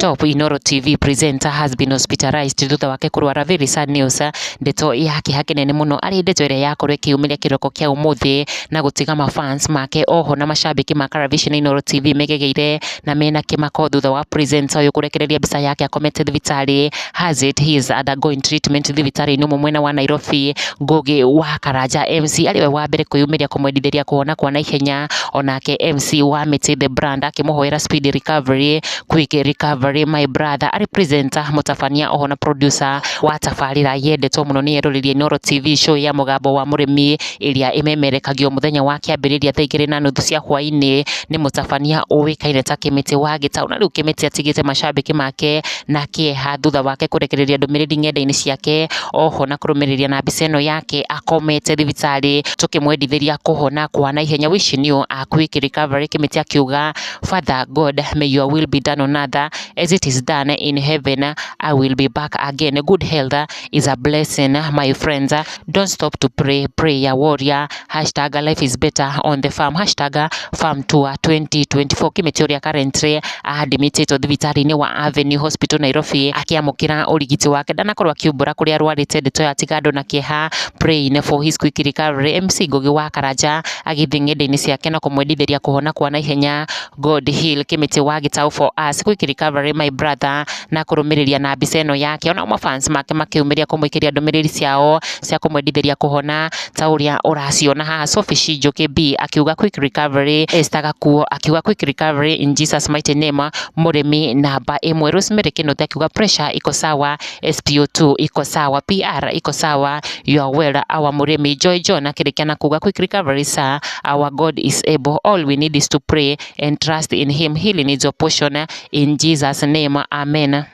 top Inoro TV presenter has been hospitalized thutha wake kurwara. Very sad news. Ndeto yake hakinene muno ari ndeto ire yakorwo kiumiria kiroko kia umuthi na gutiga mafans make oho na mashabiki ma Karavision Inoro TV megegeire na mena kimako thutha wa presenter uyu kurekereria mbica yake akomete thibitari. Has it he is undergoing treatment thibitari no mwena wa Nairobi. Ngugi wa Karanja MC ariwe wa mbere kuyumiria kumwendithĩria kuona kwa naihenya, onake MC wa Mete the brand akimuhoera speed recovery, quick recovery. My brother ari presenter mutabania oho na producer wa tabarĩra yendetwo muno ni eroririe Inoro TV show ya mugambo wa murimi iria imemerekagio muthenya wa kiambiriria thaa 2:30 cia hwaini. Ni mutabania uwikaine ta Kimiti wa Gitau, na riu Kimiti atigite mashabiki make na kieha thutha wake kurekereria ndumiriri ng'enda-ini ciake oho na kurumiriria na mbica ĩno yake akomete thibitari tukimwendithĩria kuhona kwa naihenya. Wishing you a quick recovery. Kimiti akiuga, Father God, may your will be done on earth as it is done in heaven. I will be back again. Good health is a blessing, my friends. Don't stop to pray. Pray ya warrior. Hashtag life is better on the farm. Hashtag farm tour 2024. Kimiti uria currently admitted thibitari-ini wa Avenue Hospital Nairobi akiamukira urigiti wake. Ndanakorwo akiumbura kuria arwarite. Ndeto ya tigando na kieha, praying for his quick recovery. MC Ngugi wa Karanja agithi ng'enda-ini ciake na kumwendithĩria kuhona kwa naihenya. God heal Kimiti wa Gitau for us, quick recovery my brother, na kurumiriria na mbica ĩno yake. Ona mafans make makiumiria kumwikiria ndumiriri ciao cia kumwendithĩria kuhona ta uria uraciona haha. Sophie Shijo KB akiuga quick recovery. Esther Gakuo akiuga quick recovery in Jesus mighty name. Murimi namba 1. Rosemary Kinote akiuga pressure iko sawa, SPO2 iko sawa, PR iko sawa, you are well our Murimi. Joy John akirikiana kuuga quick recovery sir, our God is able, all we need is to pray and trust in him. Healing is your portion in Jesus name, amen.